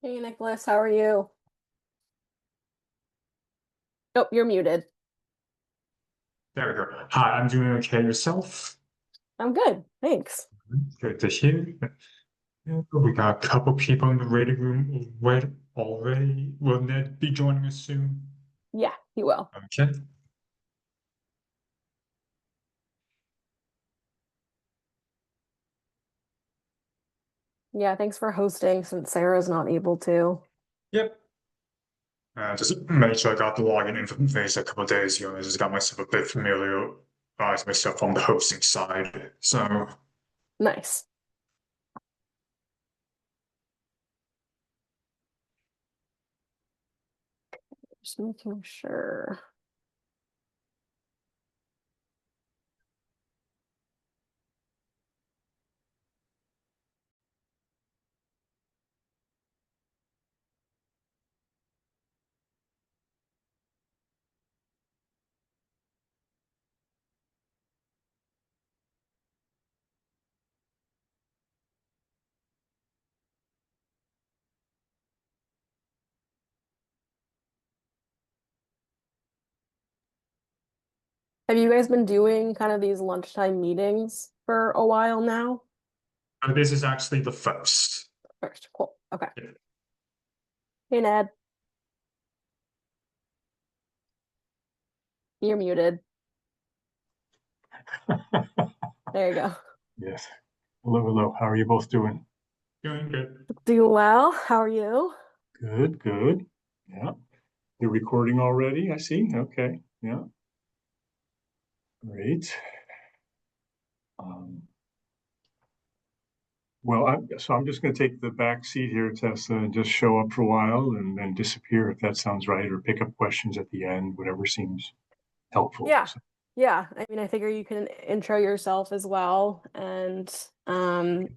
Hey Nicholas, how are you? Oh, you're muted. There we go. Hi, I'm doing okay. Yourself? I'm good, thanks. Good to hear. Yeah, we got a couple people in the waiting room already. Will Ned be joining us soon? Yeah, you will. Okay. Yeah, thanks for hosting since Sarah's not able to. Yep. Just made sure I got the login information a couple of days ago. I just got myself a bit familiar with myself on the hosting side. So, Nice. Just making sure. Have you guys been doing kind of these lunchtime meetings for a while now? and this is actually the first. First, cool. Okay. Yeah. Hey Ned, you're muted. There you go. Yes. Hello, hello. How are you both doing? Doing good. Doing well. How are you? Good, good. Yeah. You're recording already, I see. Okay. Yeah. Great. Um, so I'm just going to take the back seat here, Tessa, and just show up for a while and then disappear if that sounds right, or pick up questions at the end, whatever seems helpful. Yeah. Yeah. I mean, I figure you can intro yourself as well. And if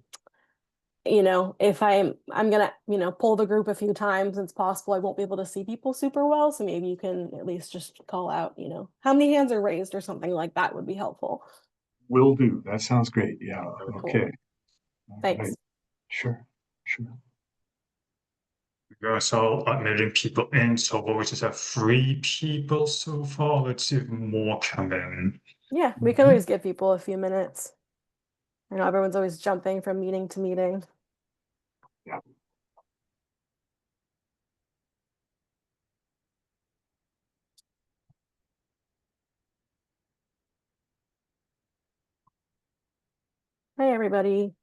I'm gonna, pull the group a few times, it's possible I won't be able to see people super well. So maybe you can at least just call out, how many hands are raised or something like that would be helpful. Will do. That sounds great. Yeah. Cool. Okay. All right. Thanks. Sure. Sure. We also admitting people in, so we just have 3 people so far. Let's see if more come in. Yeah, we can Mhm. always give people a few minutes. I know everyone's always jumping from meeting to meeting. Yeah. Hi, everybody.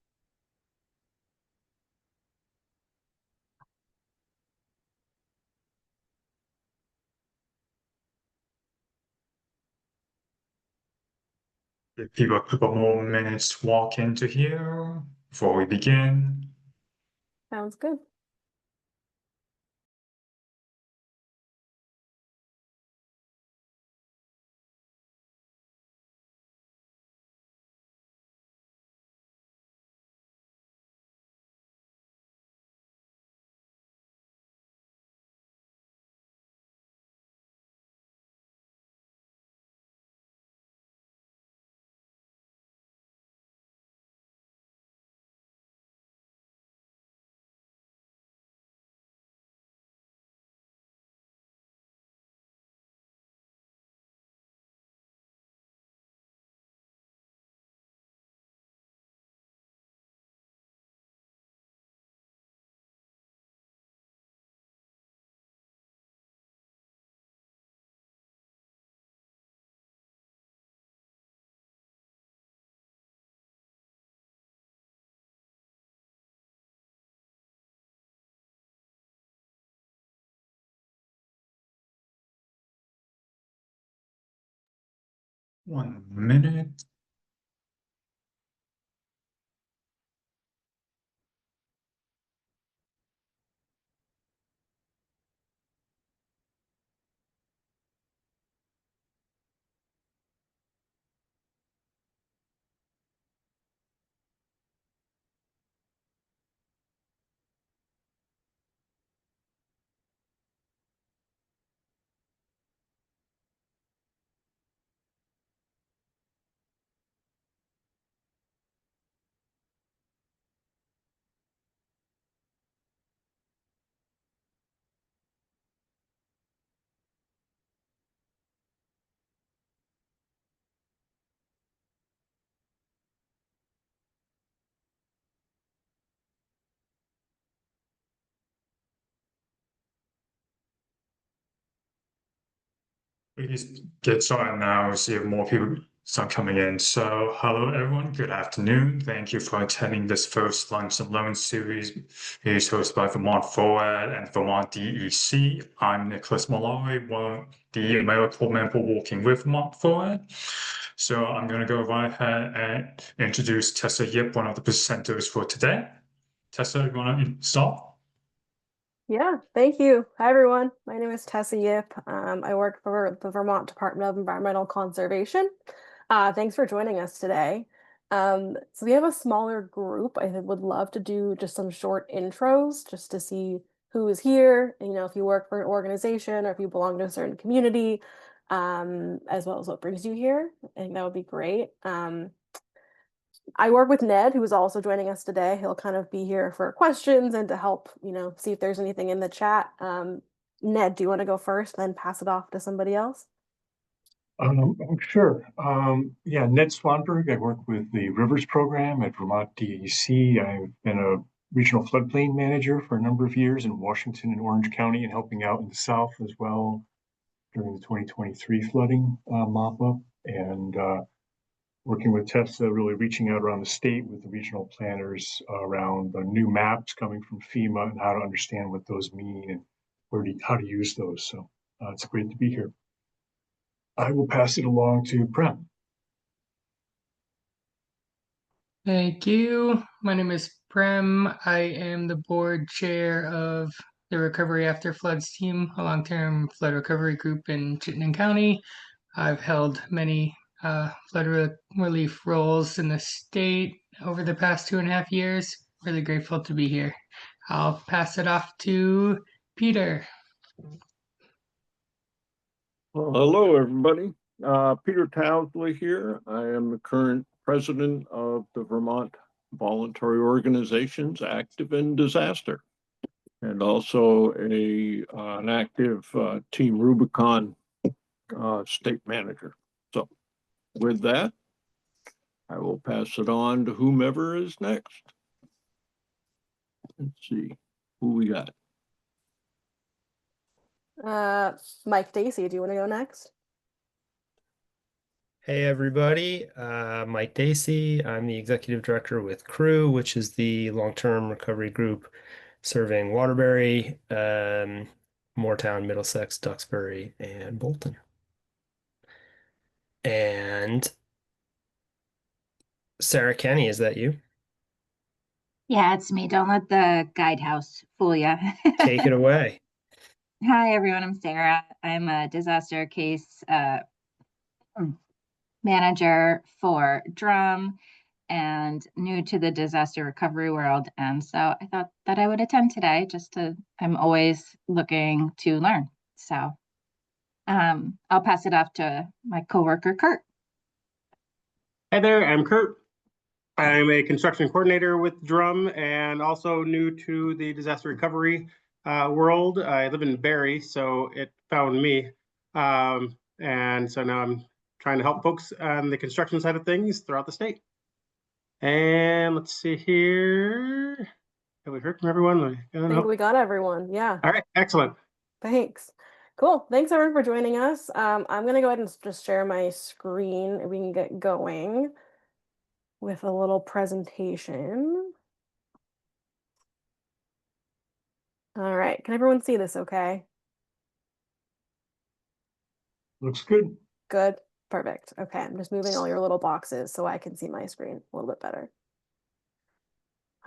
Give people a couple more minutes to walk into here before we begin. Sounds good. One minute. We can get started now, see if more people start coming in. So, hello everyone, good afternoon. Thank you for attending this first Lunch and Learn series. It is hosted by Vermont VOAD and Vermont DEC. I'm Nicholas Malloy, one of the medical member working with Vermont VOAD. So I'm going to go right ahead and introduce Tessa Yip, one of the presenters for today. Tessa, you want to start? Yeah, thank you. Hi, everyone. My name is Tessa Yip. I work for the Vermont Department of Environmental Conservation. Thanks for joining us today. So we have a smaller group. I would love to do just some short intros just to see who is here, you know, if you work for an organization or if you belong to a certain community, as well as what brings you here. I think that would be great. I work with Ned, who is also joining us today. He'll kind of be here for questions and to help, you know, see if there's anything in the chat. Ned, do you want to go first, then pass it off to somebody else? Sure. Yeah, Ned Swanberg. I work with the Rivers Program at Vermont DEC. I've been a regional floodplain manager for a number of years in Washington and Orange County and helping out in the South as well during the 2023 flooding mop-up. And working with Tessa, really reaching out around the state with the regional planners around the new maps coming from FEMA and how to understand what those mean and how to use those. So it's great to be here. I will pass it along to Prem. Thank you. My name is Prem. I am the board chair of the Recovery After Floods team, a long-term flood recovery group in Chittenden County. I've held many relief roles in the state over the past 2.5 years. Really grateful to be here. I'll pass it off to Peter. Well, hello, everybody. Peter Towsley here. I am the current president of the Vermont Voluntary Organizations Active in Disaster, and also an active Team Rubicon state manager. So with that, I will pass it on to whomever is next. Let's see who we got. Mike Dacey, do you want to go next? Hey everybody, Mike Dacey. I'm the executive director with CREW, which is the long-term recovery group serving Waterbury, Moortown, Middlesex, Duxbury, and Bolton. And Sarah Kenny, is that you? Yeah, it's me. Don't let the guidehouse fool you. Take it away. Hi, everyone. I'm Sarah. I'm a disaster case manager for Drum and new to the disaster recovery world. And so I thought that I would attend today I'm always looking to learn. So I'll pass it off to my coworker, Kurt. Hi there, I'm Kurt. I'm a construction coordinator with Drum and also new to the disaster recovery world. I live in Barrie, so it found me. And so now I'm trying to help folks on the construction side of things throughout the state. And let's see here. Have we heard from everyone? I think we got everyone. Yeah. All right, excellent. Thanks. Cool. Thanks everyone for joining us. I'm going to go ahead and just share my screen and we can get going with a little presentation. All right. Can everyone see this okay? Looks good. Good. Perfect. Okay. I'm just moving all your little boxes so I can see my screen a little bit better.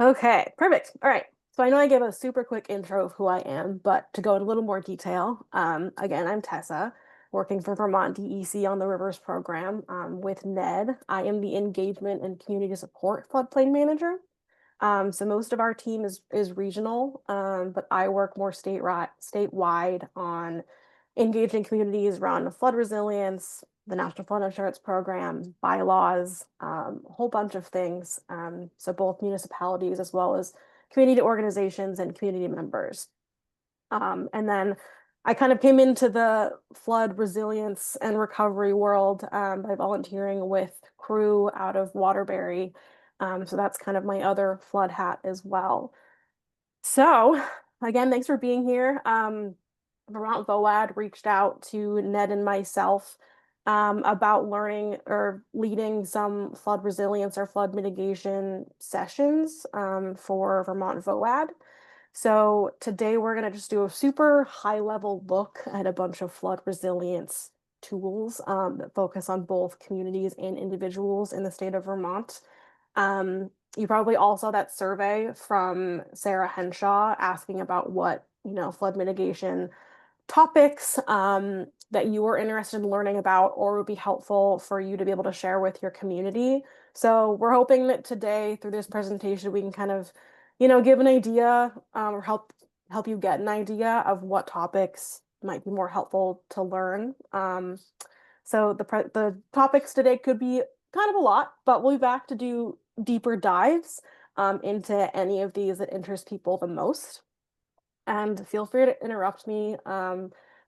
Okay. Perfect. All right. So I know I gave a super quick intro of who I am, but to go into a little more detail, again, I'm Tessa, working for Vermont DEC on the Rivers program with Ned. I am the engagement and community support floodplain manager. So most of our team is regional, but I work more statewide on engaging communities around flood resilience, the National Flood Insurance Program, bylaws, a whole bunch of things. So both municipalities as well as community organizations and community members. And then I kind of came into the flood resilience and recovery world by volunteering with CREW out of Waterbury. So that's kind of my other flood hat as well. So again, thanks for being here. Vermont VOAD reached out to Ned and myself about learning or leading some flood resilience or flood mitigation sessions for Vermont VOAD. So today we're going to just do a super high level look at a bunch of flood resilience tools that focus on both communities and individuals in the state of Vermont. You probably all saw that survey from Sarah Henshaw asking about what, flood mitigation topics that you were interested in learning about or would be helpful for you to be able to share with your community. So we're hoping that today through this presentation, we can kind of, give an idea or help you get an idea of what topics might be more helpful to learn. So the topics today could be kind of a lot, but we'll be back to do deeper dives into any of these that interest people the most. And feel free to interrupt me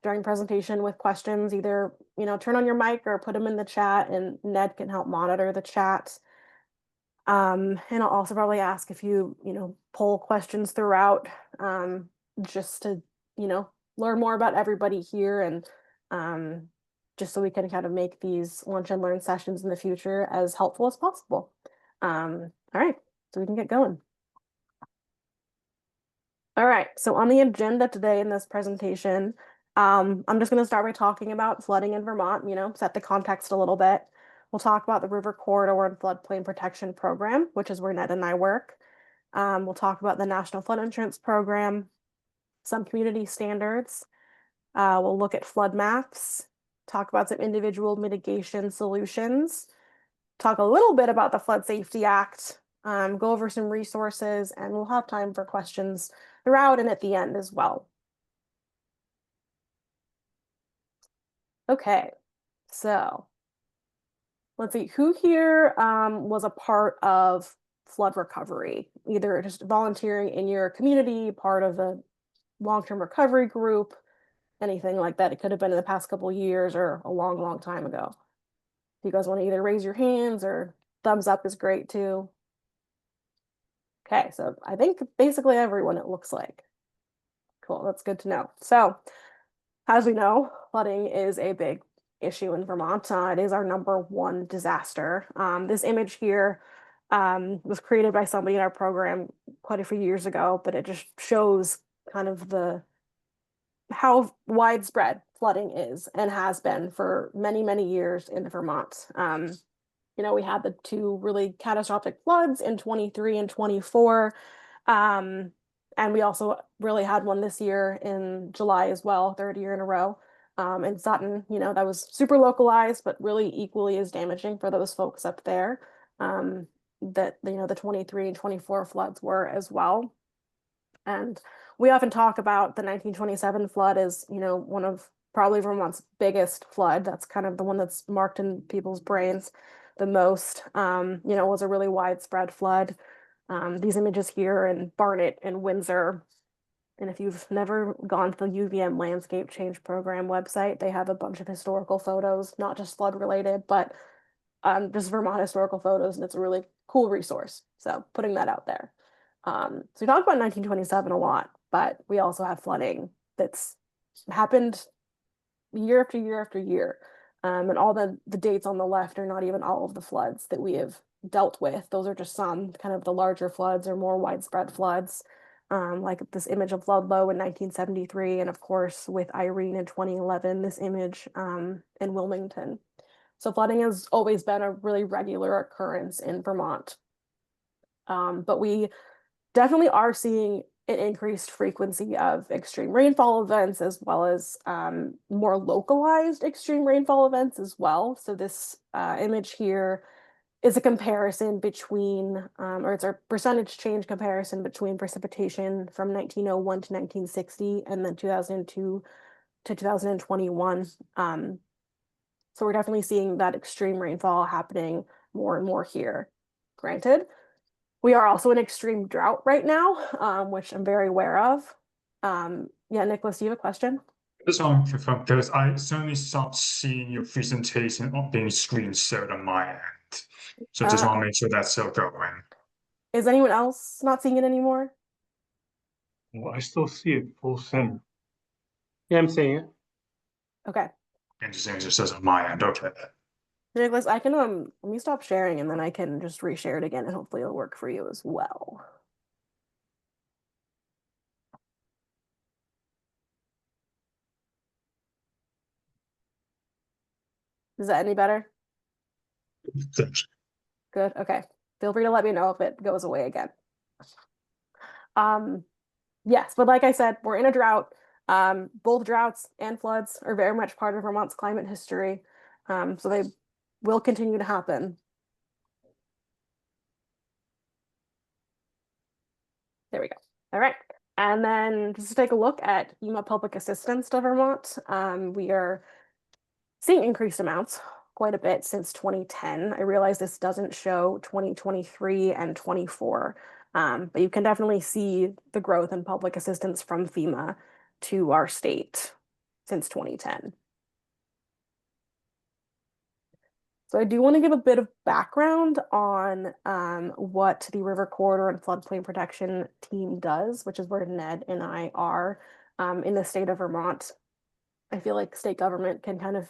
during presentation with questions. Either, turn on your mic or put them in the chat, and Ned can help monitor the chat. And I'll also probably ask if you, poll questions throughout, just to, learn more about everybody here, and just so we can kind of make these lunch and learn sessions in the future as helpful as possible. All right, so we can get going. All right, so on the agenda today in this presentation, I'm just going to start by talking about flooding in Vermont, set the context a little bit. We'll talk about the River Corridor and Floodplain Protection Program, which is where Ned and I work. We'll talk about the National Flood Insurance Program, some community standards. We'll look at flood maps, talk about some individual mitigation solutions, talk a little bit about the Flood Safety Act, go over some resources, and we'll have time for questions throughout and at the end as well. Okay, so let's see, who here was a part of flood recovery, either just volunteering in your community, part of a long-term recovery group, anything like that? It could have been in the past couple of years or a long, long time ago. If you guys want to either raise your hands or thumbs up is great too. Okay, so I think basically everyone, it looks like. Cool, that's good to know. So, as we know, flooding is a big issue in Vermont. It is our #1 disaster. This image here was created by somebody in our program quite a few years ago, but it just shows kind of how widespread flooding is and has been for many, many years in Vermont. We had the two really catastrophic floods in 23 and 24. And we also really had one this year in July as well, third year in a row. In Sutton, that was super localized, but really equally as damaging for those folks up there. That, the 23 and 24 floods were as well. And we often talk about the 1927 flood as, one of probably Vermont's biggest flood. That's kind of the one that's marked in people's brains the most. Was a really widespread flood. These images here in Barnet and Windsor. And if you've never gone to the UVM Landscape Change Program website, they have a bunch of historical photos, not just flood related, but just Vermont historical photos, and it's a really cool resource. So putting that out there. So we talk about 1927 a lot, but we also have flooding that's happened year after year after year. And all the dates on the left are not even all of the floods that we have dealt with. Those are just some kind of the larger floods or more widespread floods, like this image of Ludlow in 1973, and of course with Irene in 2011, this image in Wilmington. So flooding has always been a really regular occurrence in Vermont. But we definitely are seeing an increased frequency of extreme rainfall events, as well as more localized extreme rainfall events as well. So this image here is a comparison between, or it's a percentage change comparison between precipitation from 1901 to 1960 and then 2002 to 2021. So we're definitely seeing that extreme rainfall happening more and more here. Granted, we are also in extreme drought right now, which I'm very aware of. Yeah, Nicholas, do you have a question? Just on confirm, because I certainly stopped seeing your presentation on being screen shared on my end. So just want to make sure that's still going. Is anyone else not seeing it anymore? Well, I still see it full center. Yeah, I'm seeing it. Okay. Interesting, it just says on my end. Okay. Nicholas, I can let me stop sharing and then I can just reshare it again and hopefully it'll work for you as well. Is that any better? Thanks. Good. Okay. Feel free to let me know if it goes away again. Yes, but like I said, we're in a drought. Both droughts and floods are very much part of Vermont's climate history. So they will continue to happen. There we go. All right. And then just to take a look at FEMA public assistance to Vermont, we are seeing increased amounts quite a bit since 2010. I realize this doesn't show 2023 and 24, but you can definitely see the growth in public assistance from FEMA to our state since 2010. So I do want to give a bit of background on what the River Corridor and Floodplain Protection Team does, which is where Ned and I are in the state of Vermont. I feel like state government can kind of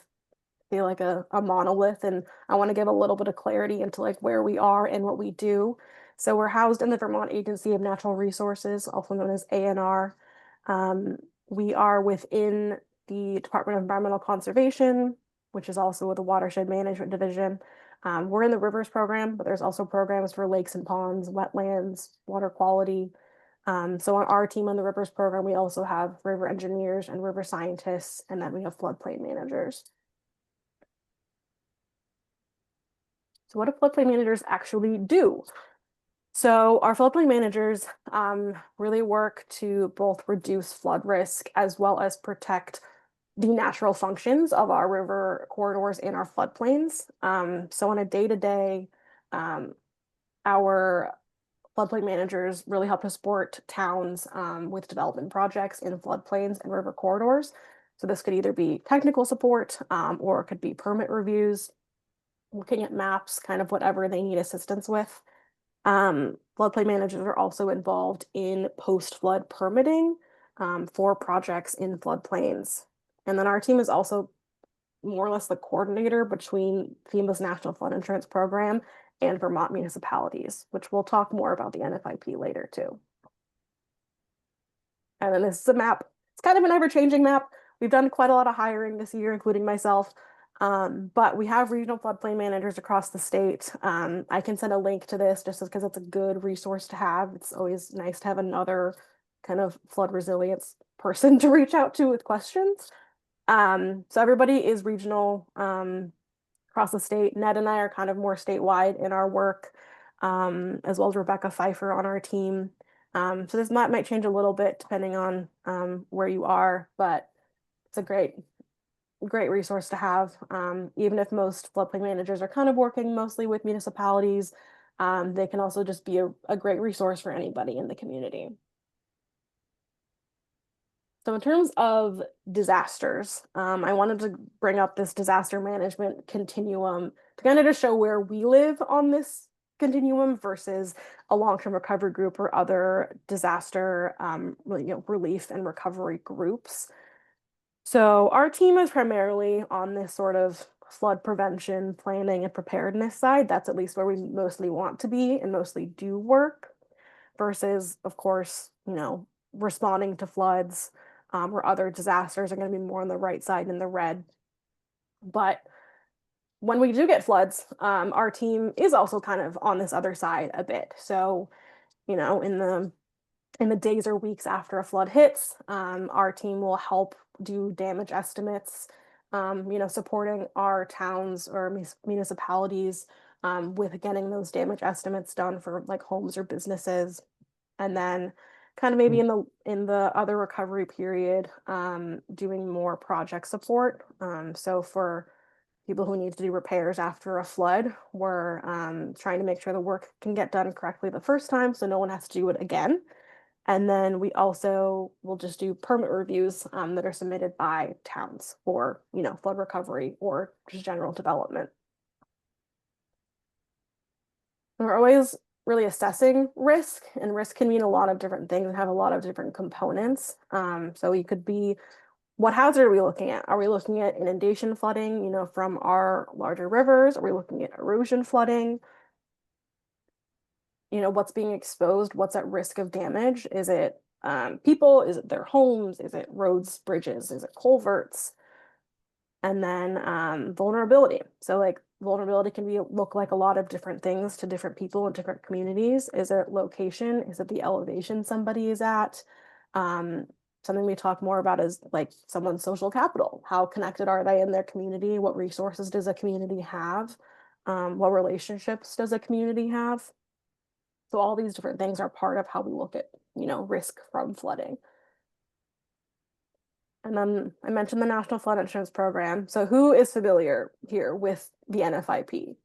feel like a monolith, and I want to give a little bit of clarity into like where we are and what we do. So we're housed in the Vermont Agency of Natural Resources, also known as ANR. We are within the Department of Environmental Conservation, which is also with the Watershed Management Division. We're in the rivers program, but there's also programs for lakes and ponds, wetlands, water quality. So on our team on the rivers program, we also have river engineers and river scientists, and then we have floodplain managers. So what do floodplain managers actually do? So our floodplain managers really work to both reduce flood risk as well as protect the natural functions of our river corridors and our floodplains. So on a day-to-day, our floodplain managers really help to support towns with development projects in floodplains and river corridors. So this could either be technical support or it could be permit reviews, looking at maps, kind of whatever they need assistance with. Floodplain managers are also involved in post-flood permitting for projects in floodplains. And then our team is also more or less the coordinator between FEMA's National Flood Insurance Program and Vermont municipalities, which we'll talk more about the NFIP later too. And then this is a map. It's kind of an ever-changing map. We've done quite a lot of hiring this year, including myself. But we have regional floodplain managers across the state. I can send a link to this just because it's a good resource to have. It's always nice to have another kind of flood resilience person to reach out to with questions. So everybody is regional across the state. Ned and I are kind of more statewide in our work, as well as Rebecca Pfeiffer on our team. So this might change a little bit depending on where you are, but it's a great resource to have. Even if most floodplain managers are kind of working mostly with municipalities, they can also just be a great resource for anybody in the community. So in terms of disasters, I wanted to bring up this disaster management continuum to kind of just show where we live on this continuum versus a long-term recovery group or other disaster relief and recovery groups. So our team is primarily on this sort of flood prevention, planning, and preparedness side. That's at least where we mostly want to be and mostly do work, versus, of course, responding to floods or other disasters are going to be more on the right side in the red. But when we do get floods, our team is also kind of on this other side a bit. So, in the days or weeks after a flood hits, our team will help do damage estimates, supporting our towns or municipalities with getting those damage estimates done for like homes or businesses. And then kind of maybe in the other recovery period, doing more project support. So for people who need to do repairs after a flood, we're trying to make sure the work can get done correctly the first time so no one has to do it again. And then we also will just do permit reviews that are submitted by towns for, flood recovery or just general development. We're always really assessing risk, and risk can mean a lot of different things and have a lot of different components. So you could be what hazard are we looking at? Are we looking at inundation flooding, you know, from our larger rivers? Are we looking at erosion flooding? You know, what's being exposed? What's at risk of damage? Is it people? Is it their homes? Is it roads, bridges? Is it culverts? And then vulnerability. So like vulnerability can look like a lot of different things to different people in different communities. Is it location? Is it the elevation somebody is at? Something we talk more about is like someone's social capital. How connected are they in their community? What resources does a community have? What relationships does a community have? So all these different things are part of how we look at, you know, risk from flooding. And then I mentioned the National Flood Insurance Program. So who is familiar here with the NFIP?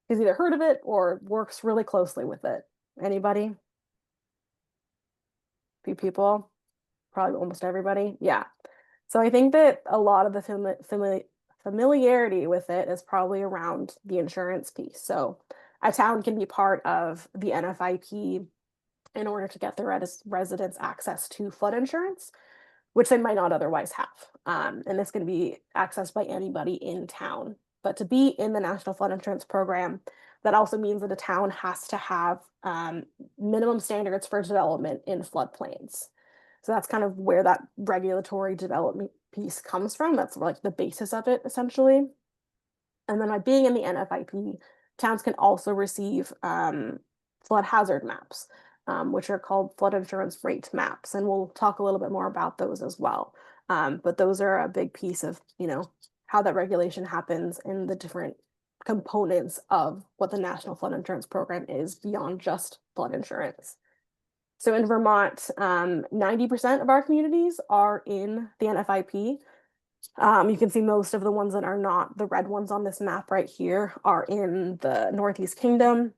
Has either heard of it or works really closely with it? Anybody? Few people? Probably almost everybody. Yeah. So I think that a lot of the familiarity with it is probably around the insurance piece. So a town can be part of the NFIP in order to get the residents access to flood insurance, which they might not otherwise have. And this can be accessed by anybody in town. But to be in the National Flood Insurance Program, that also means that a town has to have minimum standards for development in floodplains. So that's kind of where that regulatory development piece comes from. That's like the basis of it, essentially. And then by being in the NFIP, towns can also receive flood hazard maps, which are called flood insurance rate maps. And we'll talk a little bit more about those as well. But those are a big piece of, you know, how that regulation happens and the different components of what the National Flood Insurance Program is beyond just flood insurance. So in Vermont, 90% of our communities are in the NFIP. You can see most of the ones that are not, the red ones on this map right here, are in the Northeast Kingdom.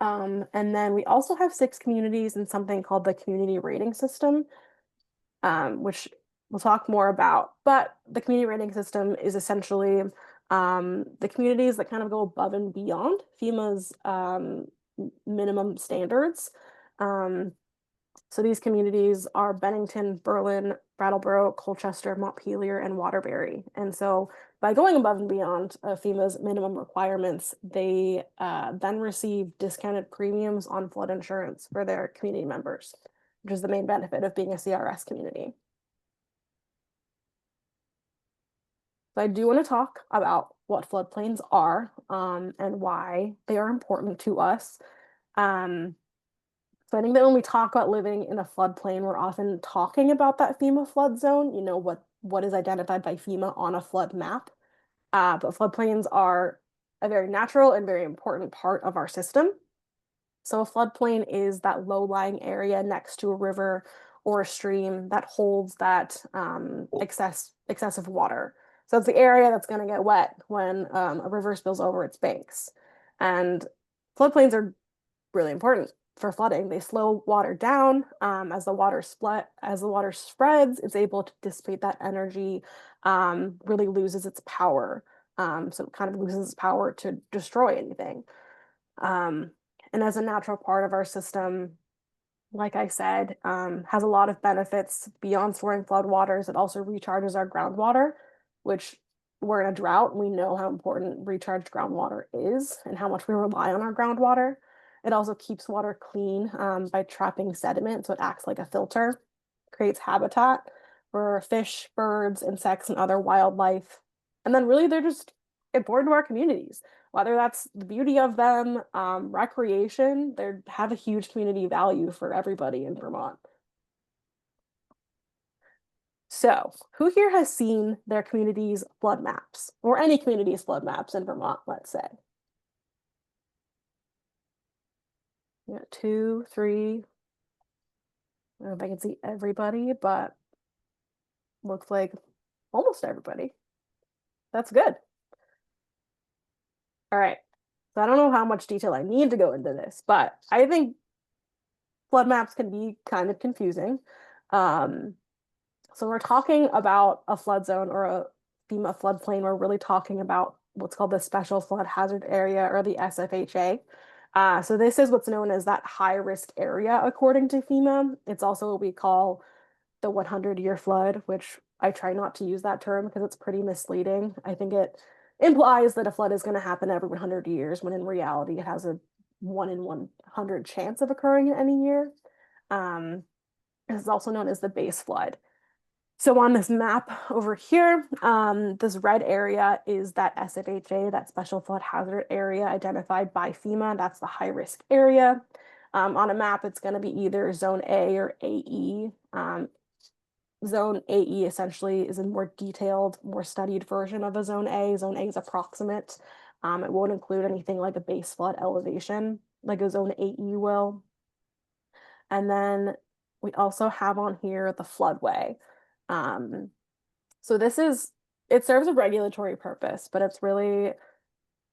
And then we also have 6 communities in something called the community rating system, which we'll talk more about. But the community rating system is essentially the communities that kind of go above and beyond FEMA's minimum standards. So these communities are Bennington, Berlin, Brattleboro, Colchester, Montpelier, and Waterbury. And so by going above and beyond FEMA's minimum requirements, they then receive discounted premiums on flood insurance for their community members, which is the main benefit of being a CRS community. So I do want to talk about what floodplains are and why they are important to us. So I think that when we talk about living in a floodplain, we're often talking about that FEMA flood zone, you know, what is identified by FEMA on a flood map. But floodplains are a very natural and very important part of our system. So a floodplain is that low-lying area next to a river or a stream that holds that excessive water. So it's the area that's going to get wet when a river spills over its banks. And floodplains are really important for flooding. They slow water down as the water spreads. It's able to dissipate that energy, really loses its power. So it kind of loses its power to destroy anything. And as a natural part of our system, like I said, has a lot of benefits beyond storing floodwaters. It also recharges our groundwater, which we're in a drought. We know how important recharged groundwater is and how much we rely on our groundwater. It also keeps water clean by trapping sediment, so it acts like a filter, creates habitat for fish, birds, insects, and other wildlife. And then really they're just important to our communities, whether that's the beauty of them, recreation, they have a huge community value for everybody in Vermont. So who here has seen their community's flood maps or any community's flood maps in Vermont, let's say? Yeah, 2, 3. I don't know if I can see everybody, but looks like almost everybody. That's good. All right. So I don't know how much detail I need to go into this, but I think flood maps can be kind of confusing. So we're talking about a flood zone or a FEMA floodplain. We're really talking about what's called the Special Flood Hazard Area or the SFHA. So this is what's known as that high risk area according to FEMA. It's also what we call the 100-year flood, which I try not to use that term because it's pretty misleading. I think it implies that a flood is going to happen every 100 years, when in reality it has a 1 in 100 chance of occurring in any year. This is also known as the base flood. So on this map over here, this red area is that SFHA, that special flood hazard area identified by FEMA. That's the high risk area. On a map, it's going to be either zone A or AE. Zone AE essentially is a more detailed, more studied version of a zone A. Zone A is approximate. It won't include anything like a base flood elevation, like a zone AE will. And then we also have on here the floodway. So it serves a regulatory purpose, but it's really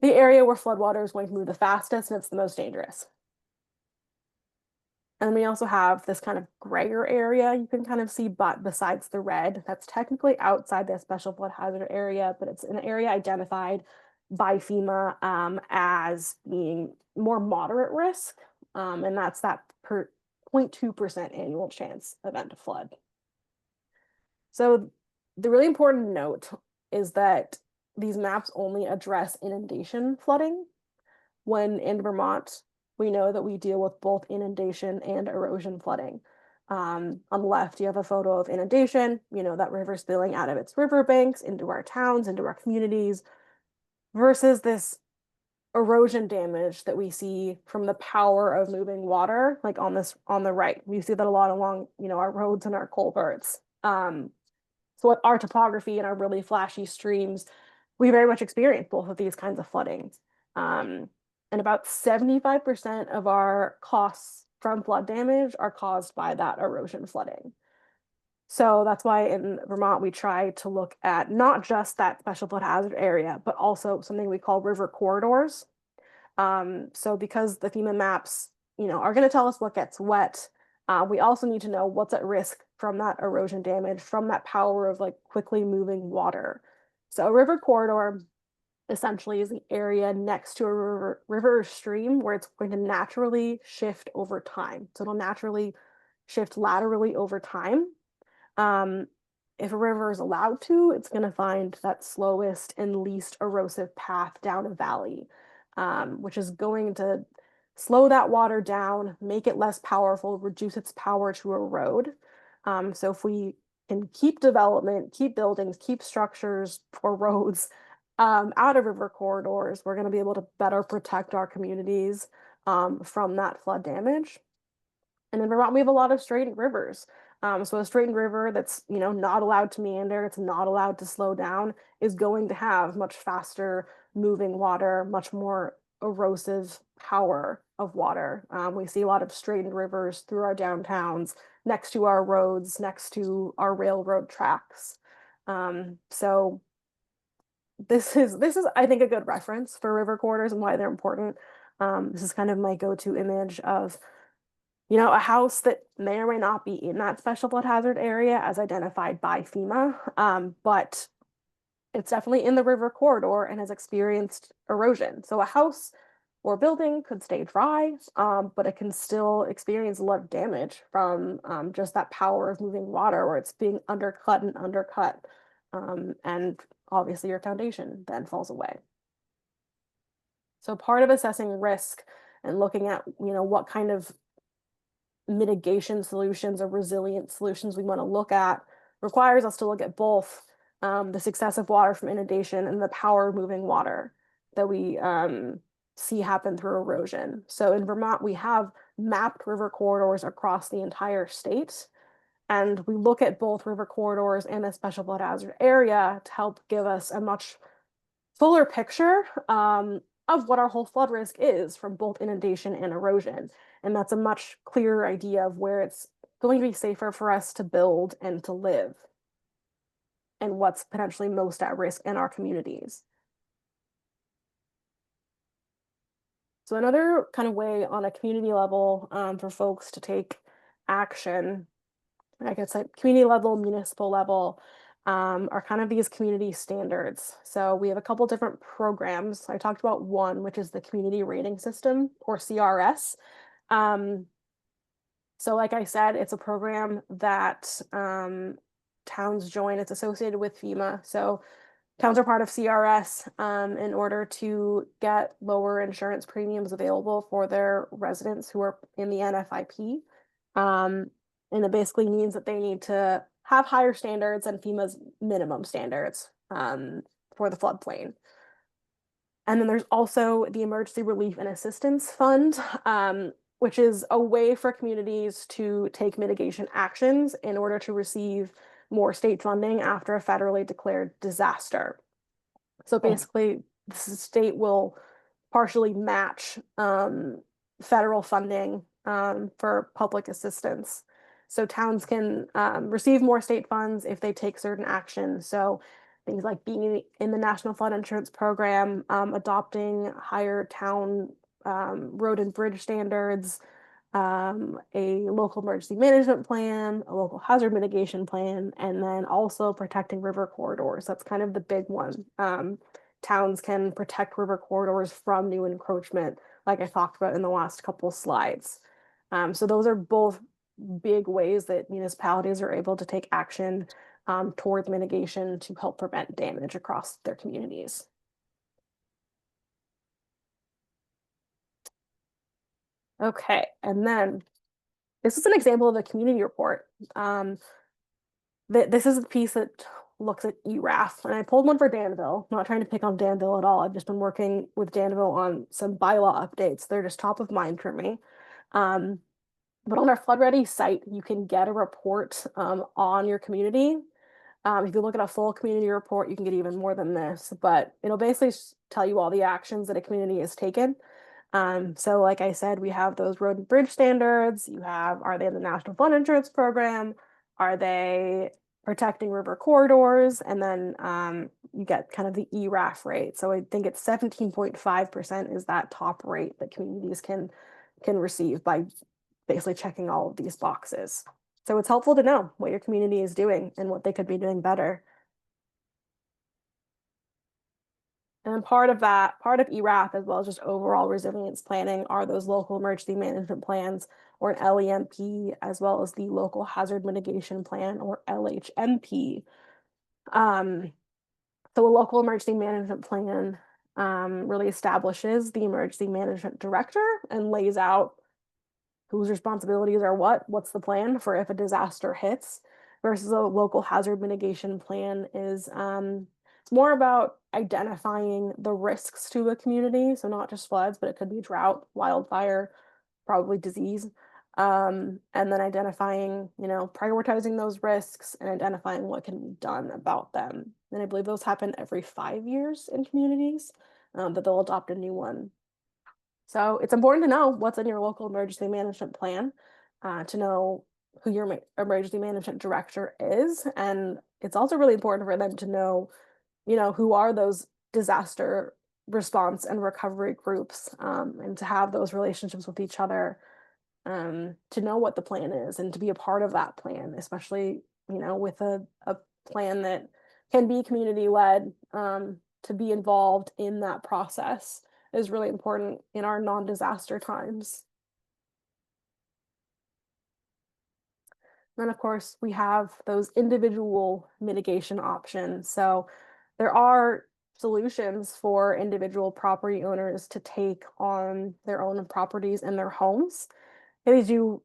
the area where floodwater is going to move the fastest and it's the most dangerous. And we also have this kind of grayer area you can kind of see, but besides the red, that's technically outside the special flood hazard area, but it's an area identified by FEMA as being more moderate risk. And that's that 0.2% annual chance event of flood. So the really important note is that these maps only address inundation flooding, when in Vermont, we know that we deal with both inundation and erosion flooding. On the left, you have a photo of inundation, that river spilling out of its riverbanks into our towns, into our communities, versus this erosion damage that we see from the power of moving water, like on the right. We see that a lot along, our roads and our culverts. So with our topography and our really flashy streams, we very much experience both of these kinds of flooding. And about 75% of our costs from flood damage are caused by that erosion flooding. So that's why in Vermont, we try to look at not just that special flood hazard area, but also something we call river corridors. So because the FEMA maps, are going to tell us what gets wet, we also need to know what's at risk from that erosion damage, from that power of like quickly moving water. So a river corridor essentially is the area next to a river or stream where it's going to naturally shift over time. So it'll naturally shift laterally over time. If a river is allowed to, it's going to find that slowest and least erosive path down a valley, which is going to slow that water down, make it less powerful, reduce its power to erode. So if we can keep development, keep buildings, keep structures or roads out of river corridors, we're going to be able to better protect our communities from that flood damage. And in Vermont, we have a lot of straightened rivers. So a straightened river that's, not allowed to meander, it's not allowed to slow down, is going to have much faster moving water, much more erosive power of water. We see a lot of straightened rivers through our downtowns, next to our roads, next to our railroad tracks. So this is I think a good reference for river corridors and why they're important. This is kind of my go-to image of a house that may or may not be in that special flood hazard area as identified by FEMA, but it's definitely in the river corridor and has experienced erosion. So a house or building could stay dry, but it can still experience a lot of damage from just that power of moving water, where it's being undercut and undercut. And obviously your foundation then falls away. So part of assessing risk and looking at, what kind of mitigation solutions or resilient solutions we want to look at requires us to look at both the success of water from inundation and the power of moving water that we see happen through erosion. So in Vermont, we have mapped river corridors across the entire state. And we look at both river corridors and the special flood hazard area to help give us a much fuller picture of what our whole flood risk is from both inundation and erosion. And that's a much clearer idea of where it's going to be safer for us to build and to live, and what's potentially most at risk in our communities. So another kind of way on a community level for folks to take action, I guess at community level, municipal level, are kind of these community standards. So we have a couple different programs. I talked about one, which is the Community Rating System, or CRS. So like I said, it's a program that towns join. It's associated with FEMA. So towns are part of CRS in order to get lower insurance premiums available for their residents who are in the NFIP. And it basically means that they need to have higher standards than FEMA's minimum standards for the floodplain. And then there's also the Emergency Relief and Assistance Fund, which is a way for communities to take mitigation actions in order to receive more state funding after a federally declared disaster. So basically, the state will partially match federal funding for public assistance. So towns can receive more state funds if they take certain actions. So things like being in the National Flood Insurance Program, adopting higher town road and bridge standards, a local emergency management plan, a local hazard mitigation plan, and then also protecting river corridors. That's kind of the big one. Towns can protect river corridors from new encroachment, like I talked about in the last couple slides. So those are both big ways that municipalities are able to take action towards mitigation to help prevent damage across their communities. Okay, and then this is an example of a community report. This is the piece that looks at ERAF, and I pulled one for Danville. Not trying to pick on Danville at all. I've just been working with Danville on some bylaw updates. They're just top of mind for me. But on our Flood Ready site, you can get a report on your community. If you look at a full community report, you can get even more than this, but it'll basically tell you all the actions that a community has taken. So like I said, we have those road and bridge standards. Are they in the National Flood Insurance Program? Are they protecting river corridors? And then you get kind of the ERAF rate. So I think it's 17.5% is that top rate that communities can receive by basically checking all of these boxes. So it's helpful to know what your community is doing and what they could be doing better. And part of ERAF, as well as just overall resilience planning, are those local emergency management plans, or an LEMP, as well as the local hazard mitigation plan, or LHMP. So a local emergency management plan really establishes the emergency management director and lays out whose responsibilities are what's the plan for if a disaster hits, versus a local hazard mitigation plan is it's more about identifying the risks to a community. So not just floods, but it could be drought, wildfire, probably disease. And then identifying, prioritizing those risks and identifying what can be done about them. And I believe those happen every 5 years in communities, that they'll adopt a new one. So it's important to know what's in your local emergency management plan, to know who your emergency management director is. And it's also really important for them to know, who are those disaster response and recovery groups, and to have those relationships with each other, to know what the plan is and to be a part of that plan, especially, with a plan that can be community led, to be involved in that process is really important in our non-disaster times. Then, of course, we have those individual mitigation options. So there are solutions for individual property owners to take on their own properties and their homes. They do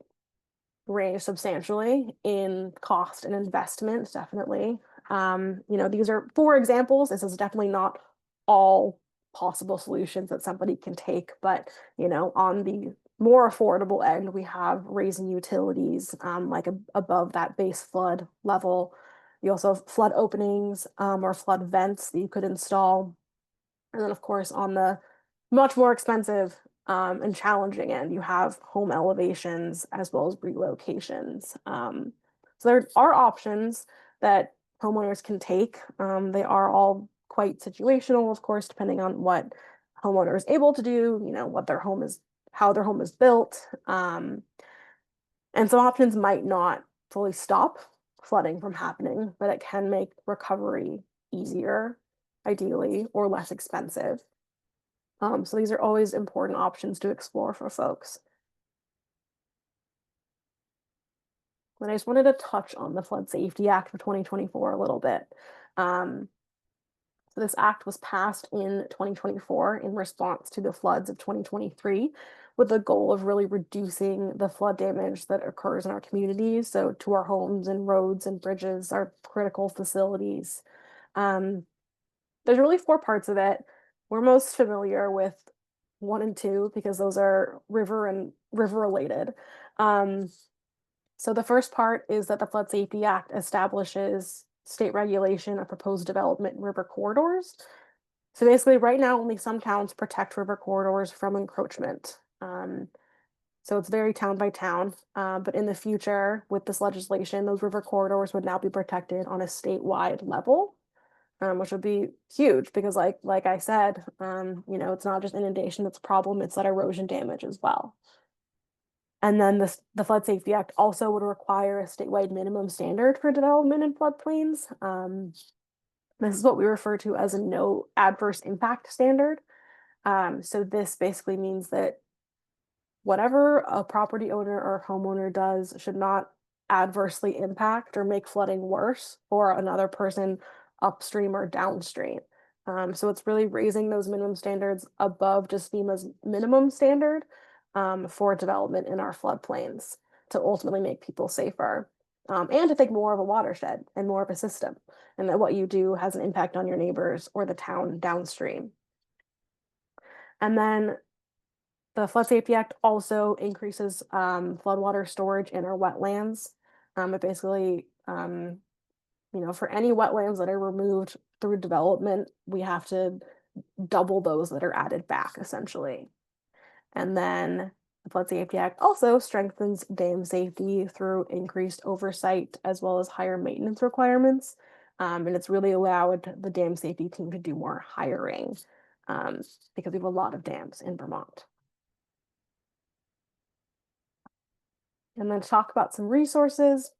range substantially in cost and investment, definitely. These are 4 examples. This is definitely not all possible solutions that somebody can take, but on the more affordable end, we have raising utilities above that base flood level. You also have flood openings or flood vents that you could install. And then, of course, on the much more expensive and challenging end, you have home elevations as well as relocations. So there are options that homeowners can take. They are all quite situational, of course, depending on what homeowner is able to do, what their home is, how their home is built. And some options might not fully stop flooding from happening, but it can make recovery easier, ideally, or less expensive. So these are always important options to explore for folks. And I just wanted to touch on the Flood Safety Act of 2024 a little bit. So this act was passed in 2024 in response to the floods of 2023, with the goal of really reducing the flood damage that occurs in our communities. So to our homes and roads and bridges, our critical facilities. There's really four parts of it. We're most familiar with one and two because those are river related. So the first part is that the Flood Safety Act establishes state regulation of proposed development in river corridors. So basically, right now, only some towns protect river corridors from encroachment. So it's very town by town. But in the future, with this legislation, those river corridors would now be protected on a statewide level, which would be huge because, like I said, it's not just inundation that's a problem; it's that erosion damage as well. And then the Flood Safety Act also would require a statewide minimum standard for development in floodplains. This is what we refer to as a no adverse impact standard. So this basically means that whatever a property owner or homeowner does should not adversely impact or make flooding worse for another person upstream or downstream. So it's really raising those minimum standards above just FEMA's minimum standard for development in our floodplains to ultimately make people safer and to think more of a watershed and more of a system, and that what you do has an impact on your neighbors or the town downstream. And then the Flood Safety Act also increases floodwater storage in our wetlands. It basically, for any wetlands that are removed through development, we have to double those that are added back, essentially. And then the Flood Safety Act also strengthens dam safety through increased oversight as well as higher maintenance requirements. And it's really allowed the dam safety team to do more hiring because we have a lot of dams in Vermont. And then to talk about some resources.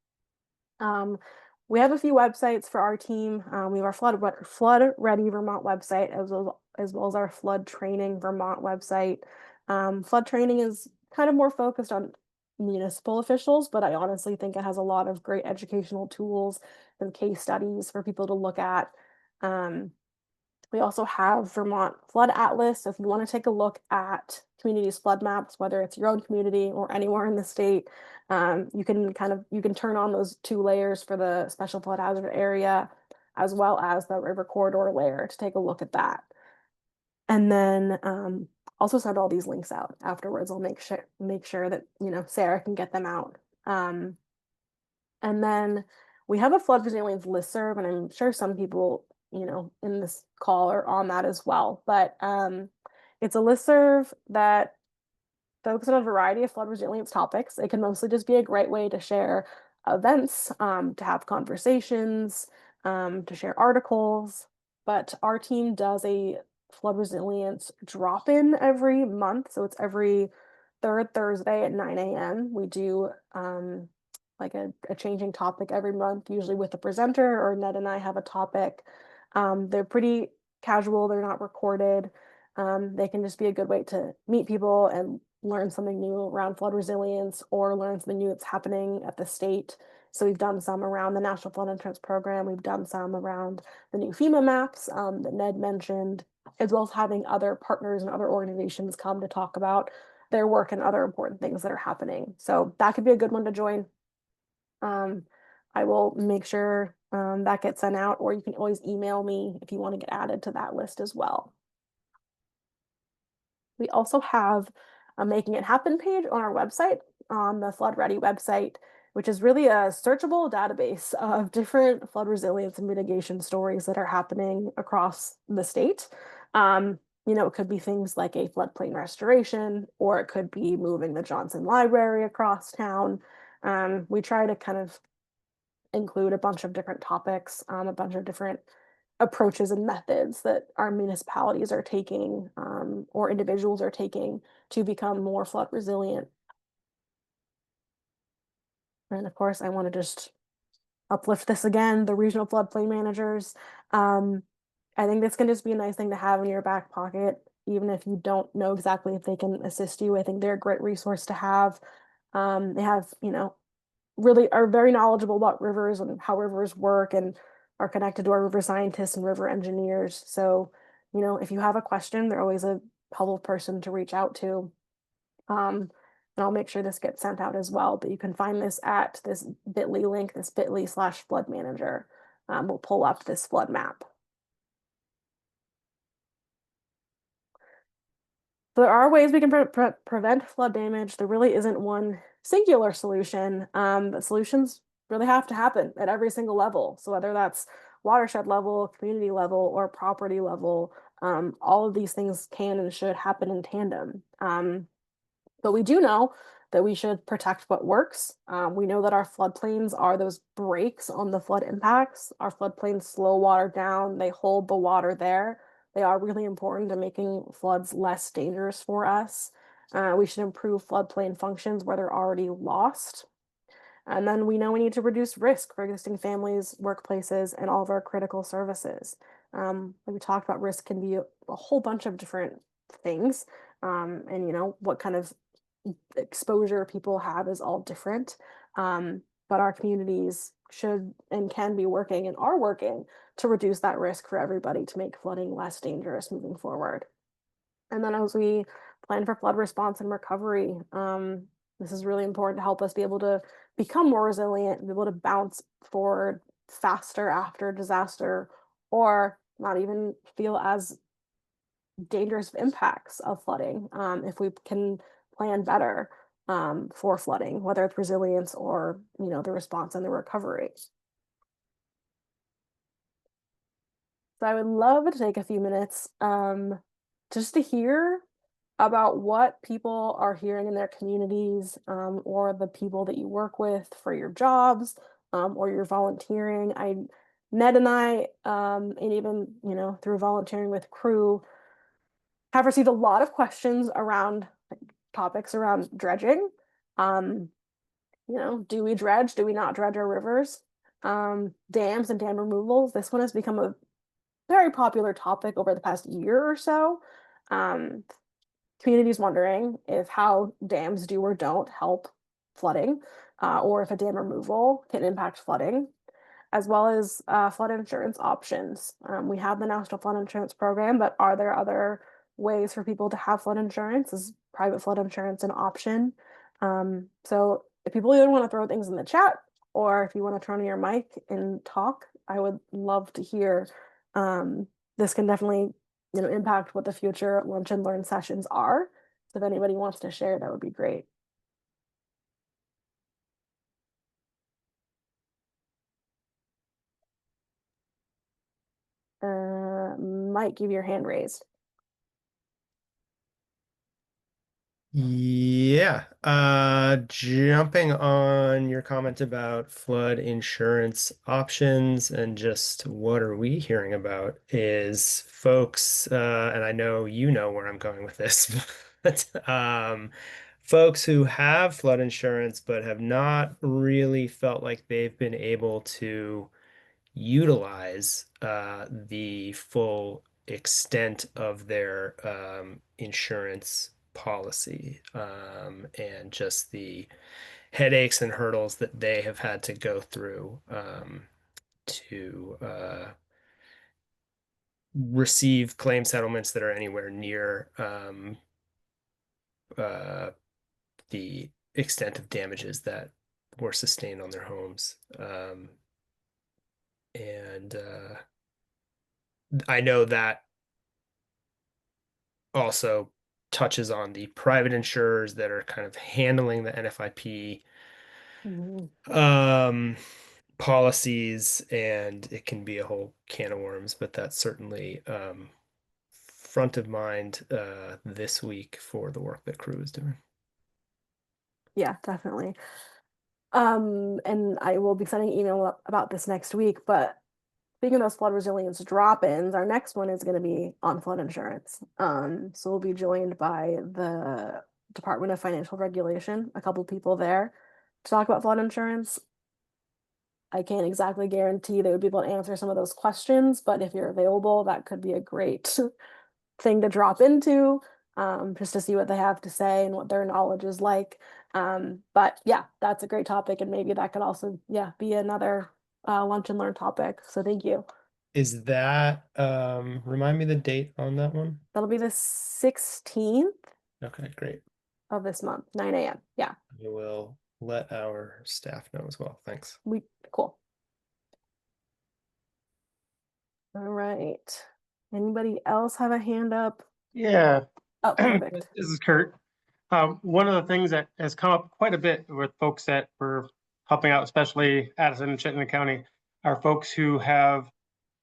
We have a few websites for our team. We have our Flood Ready Vermont website as well as our Flood Training Vermont website. Flood training is kind of more focused on municipal officials, but I honestly think it has a lot of great educational tools and case studies for people to look at. We also have Vermont Flood Atlas. So if you want to take a look at communities' flood maps, whether it's your own community or anywhere in the state, you can turn on those two layers for the special flood hazard area, as well as the river corridor layer to take a look at that. And then also send all these links out afterwards. I'll make sure that Sarah can get them out. And then we have a flood resilience listserv, and I'm sure some people in this call are on that as well. But it's a listserv that focuses on a variety of flood resilience topics. It can mostly just be a great way to share events, to have conversations, to share articles. But our team does a flood resilience drop-in every month. So it's every third Thursday at 9 a.m. We do like a changing topic every month, usually with a presenter, or Ned and I have a topic. They're pretty casual, they're not recorded. They can just be a good way to meet people and learn something new around flood resilience or learn something new that's happening at the state. So we've done some around the National Flood Insurance Program. We've done some around the new FEMA maps that Ned mentioned, as well as having other partners and other organizations come to talk about their work and other important things that are happening. So that could be a good one to join. I will make sure that gets sent out, or you can always email me if you want to get added to that list as well. We also have a Making It Happen page on our website, on the Flood Ready website, which is really a searchable database of different flood resilience and mitigation stories that are happening across the state. It could be things like a floodplain restoration, or it could be moving the Johnson Library across town. We try to kind of include a bunch of different topics, a bunch of different approaches and methods that our municipalities are taking or individuals are taking to become more flood resilient. And of course, I want to just uplift this again, the regional floodplain managers. I think this can just be a nice thing to have in your back pocket, even if you don't know exactly if they can assist you. I think they're a great resource to have. They have, really are very knowledgeable about rivers and how rivers work and are connected to our river scientists and river engineers. So, if you have a question, they're always a helpful person to reach out to. And I'll make sure this gets sent out as well, but you can find this at this bit.ly link, this bit.ly/flood manager. We'll pull up this flood map. So there are ways we can prevent flood damage. There really isn't one singular solution. But solutions really have to happen at every single level. So whether that's watershed level, community level, or property level, all of these things can and should happen in tandem. But we do know that we should protect what works. We know that our floodplains are those breaks on the flood impacts. Our floodplains slow water down, they hold the water there. They are really important to making floods less dangerous for us. We should improve floodplain functions where they're already lost. And then we know we need to reduce risk for existing families, workplaces, and all of our critical services. Like we talked about, risk can be a whole bunch of different things. And what kind of exposure people have is all different. But our communities should and can be working and are working to reduce that risk for everybody to make flooding less dangerous moving forward. And then as we plan for flood response and recovery, this is really important to help us be able to become more resilient, be able to bounce forward faster after disaster, or not even feel as dangerous impacts of flooding if we can plan better for flooding, whether it's resilience or the response and the recovery. So I would love to take a few minutes just to hear about what people are hearing in their communities, or the people that you work with for your jobs, or your volunteering. Ned and I, and even through volunteering with Crew, have received a lot of questions around topics around dredging. Do we dredge? Do we not dredge our rivers? Dams and dam removals. This one has become a very popular topic over the past year or so. Communities wondering if how dams do or don't help flooding, or if a dam removal can impact flooding, as well as flood insurance options. We have the National Flood Insurance Program, but are there other ways for people to have flood insurance? Is private flood insurance an option? So if people either want to throw things in the chat, or if you want to turn on your mic and talk, I would love to hear. This can definitely impact what the future lunch and learn sessions are. So if anybody wants to share, that would be great. Mike, give your hand raised. Yeah, jumping on your comment about flood insurance options and just what are we hearing about is folks, and I know you know where I'm going with this, but folks who have flood insurance but have not really felt like they've been able to utilize the full extent of their insurance policy, and just the headaches and hurdles that they have had to go through to receive claim settlements that are anywhere near the extent of damages that were sustained on their homes. And I know that also touches on the private insurers that are kind of handling the NFIP policies, and it can be a whole can of worms, but that's certainly front of mind this week for the work that Crew is doing. Yeah, definitely. And I will be sending an email about this next week, but speaking of those flood resilience drop-ins, our next one is going to be on flood insurance. So we'll be joined by the Department of Financial Regulation, a couple people there to talk about flood insurance. I can't exactly guarantee they would be able to answer some of those questions, but if you're available, that could be a great thing to drop into. just to see what they have to say and what their knowledge is like. But yeah, that's a great topic, and maybe that could also, yeah, be another lunch and learn topic. So thank you. Is that remind me the date on that one? That'll be the 16th Okay, great. of this month, 9 a.m. Yeah, I will let our staff know as well. Thanks. cool. All right. Anybody else have a hand up? Yeah, Oh, perfect. this is Kurt. One of the things that has come up quite a bit with folks that we're helping out, especially Addison and Chittenden County, are folks who have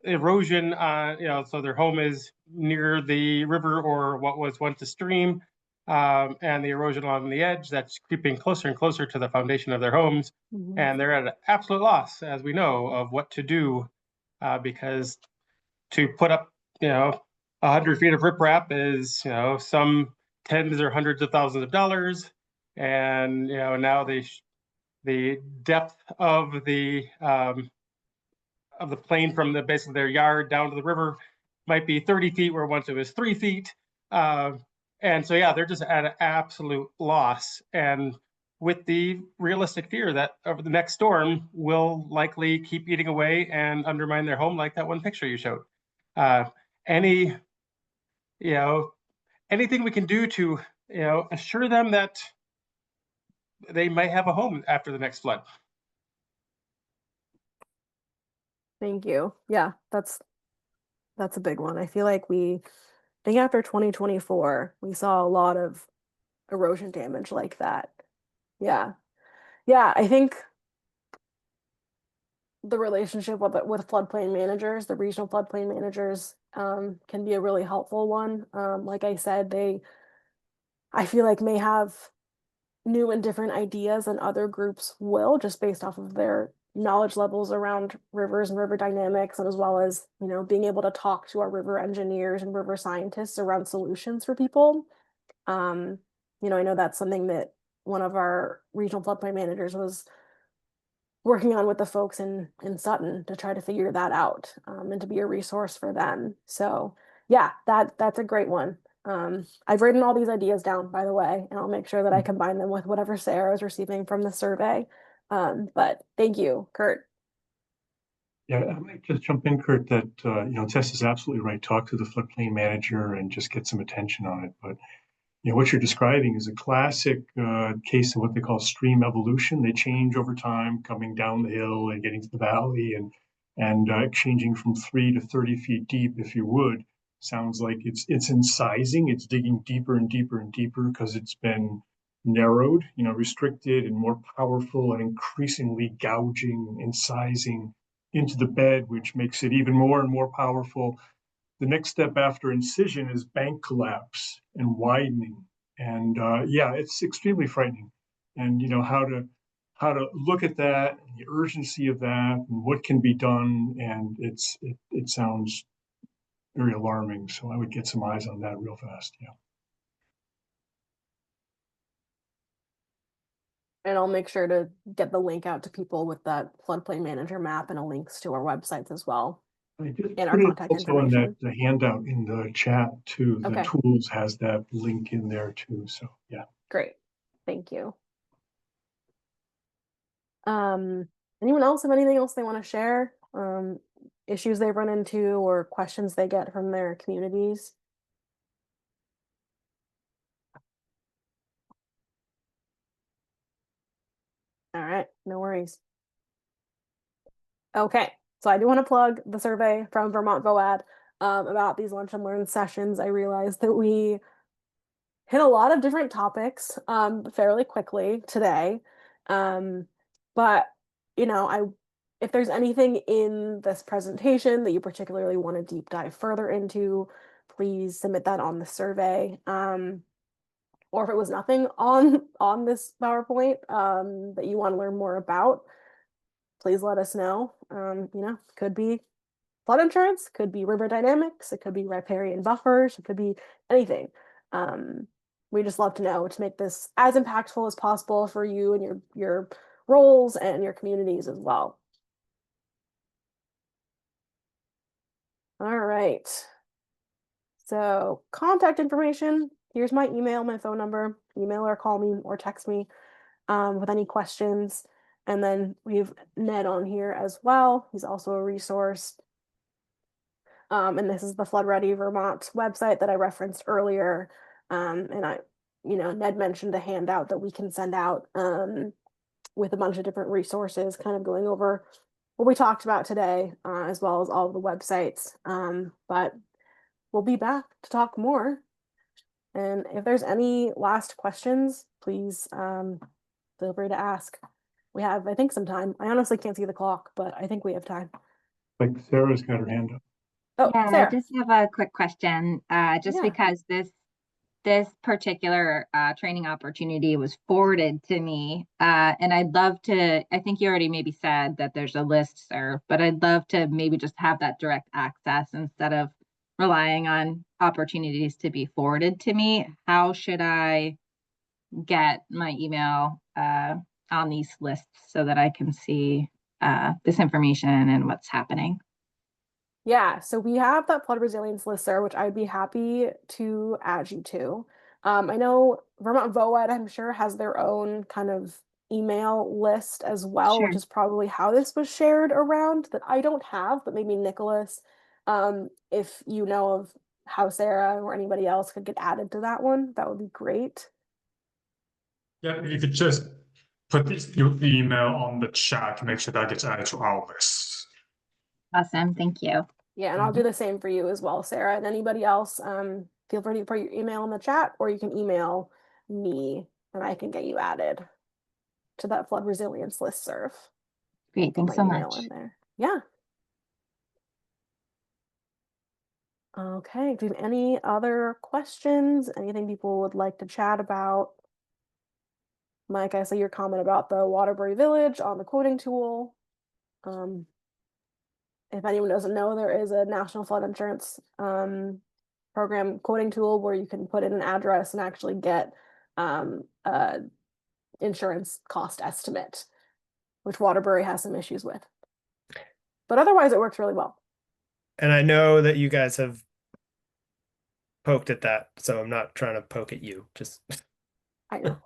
erosion so their home is near the river or what was once a stream, and the erosion along the edge that's creeping closer and closer to the foundation of their homes. Mhm. And they're at an absolute loss, as we know, of what to do, because to put up, 100 feet of riprap is, some tens or hundreds of thousands of dollars. And, now the depth of the plane from basically their yard down to the river might be 30 feet where once it was 3 feet. And so, yeah, they're just at an absolute loss. And with the realistic fear that over the next storm will likely keep eating away and undermine their home, like that one picture you showed. Any, anything we can do to, assure them that they might have a home after the next flood. Thank you. Yeah, that's a big one. I feel like I think after 2024, we saw a lot of erosion damage like that. Yeah. Yeah, I think the relationship with floodplain managers, the regional floodplain managers, can be a really helpful one. Like I said, I feel like may have new and different ideas than other groups will, just based off of their knowledge levels around rivers and river dynamics, and as well as, being able to talk to our river engineers and river scientists around solutions for people. I know that's something that one of our regional floodplain managers was working on with the folks in Sutton to try to figure that out, and to be a resource for them. So yeah, that's a great one. I've written all these ideas down, by the way, and I'll make sure that I combine them with whatever Sarah is receiving from the survey. But thank you, Kurt. Yeah, I might just jump in, Kurt, that, Tess is absolutely right. Talk to the floodplain manager and just get some attention on it. But, what you're describing is a classic case of what they call stream evolution. They change over time, coming down the hill and getting to the valley and changing from 3 to 30 feet deep, if you would. Sounds like it's incising, it's digging deeper and deeper and deeper because it's been narrowed, restricted and more powerful and increasingly gouging, incising into the bed, which makes it even more and more powerful. The next step after incision is bank collapse and widening. And yeah, it's extremely frightening. And how to look at that and the urgency of that and what can be done. And it sounds very alarming. So I would get some eyes on that real fast. Yeah. And I'll make sure to get the link out to people with that floodplain manager map and links to our websites as well. I just And our put it contact also in that information. the handout in the chat too. The Okay. tools has that link in there too. So yeah. Great. Thank you. Anyone else have anything else they want to share? Issues they've run into or questions they get from their communities? All right, no worries. Okay, so I do want to plug the survey from Vermont VOAD about these lunch and learn sessions. I realized that we hit a lot of different topics fairly quickly today. But if there's anything in this presentation that you particularly want to deep dive further into, please submit that on the survey. Or if it was nothing on this PowerPoint that you want to learn more about, please let us know. Could be flood insurance, could be river dynamics, it could be riparian buffers, it could be anything. We just love to know to make this as impactful as possible for you and your roles and your communities as well. All right. So contact information, here's my email, my phone number. Email or call me or text me with any questions. And then we have Ned on here as well. He's also a resource. And this is the Flood Ready Vermont website that I referenced earlier. And Ned mentioned a handout that we can send out with a bunch of different resources, kind of going over what we talked about today, as well as all of the websites. But we'll be back to talk more. And if there's any last questions, please feel free to ask. We have, I think, some time. I honestly can't see the clock, but I think we have time. Like Sarah's got her hand up. Oh, Yeah, I Sarah. just have a quick question. Just Yeah. because this particular training opportunity was forwarded to me, and I'd love to. I think you already maybe said that there's a listserv, but I'd love to maybe just have that direct access instead of relying on opportunities to be forwarded to me. How should I get my email on these lists so that I can see this information and what's happening? Yeah, so we have that flood resilience listserv, which I'd be happy to add you to. I know Vermont VOAD, I'm sure, has their own kind of email list as well, Sure. which is probably how this was shared around that I don't have, but maybe Nicholas, if you know of how Sarah or anybody else could get added to that one, that would be great. Yeah, you could just put your email on the chat to make sure that gets added to our list. Awesome. Thank you. Yeah, and I'll do the same for you as well, Sarah. And anybody else, feel free to put your email in the chat, or you can email me and I can get you added to that flood resilience listserv. Great. Put Thanks my so email much. in there. Yeah. Okay. Do you have any other questions? Anything people would like to chat about? Mike, I saw your comment about the Waterbury Village on the quoting tool. If anyone doesn't know, there is a National Flood Insurance program quoting tool where you can put in an address and actually get a insurance cost estimate, which Waterbury has some issues with. But otherwise, it works really well. And I know that you guys have poked at that, so I'm not trying to poke at you. Just I know.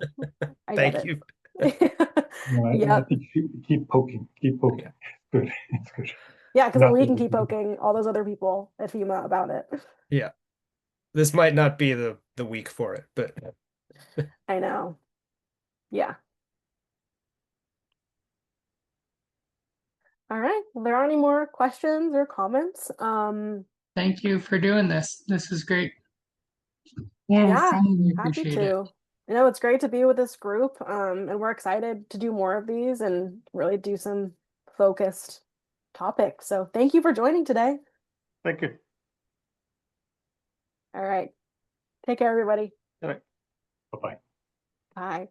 I thank get you. No, I Yep. think keep poking. Good. It's good. Yeah, because then we can Nothing. keep poking all those other people at FEMA about it. Yeah. This might not be the week for it, but I know. Yeah. All right. Well, there aren't any more questions or comments. Thank you for doing this. This is great. Yeah, Yeah, same. happy Appreciate it. to. It's great to be with this group, and we're excited to do more of these and really do some focused topics. So thank you for joining today. Thank you. All right. Take care, everybody. All right. Bye-bye. Bye.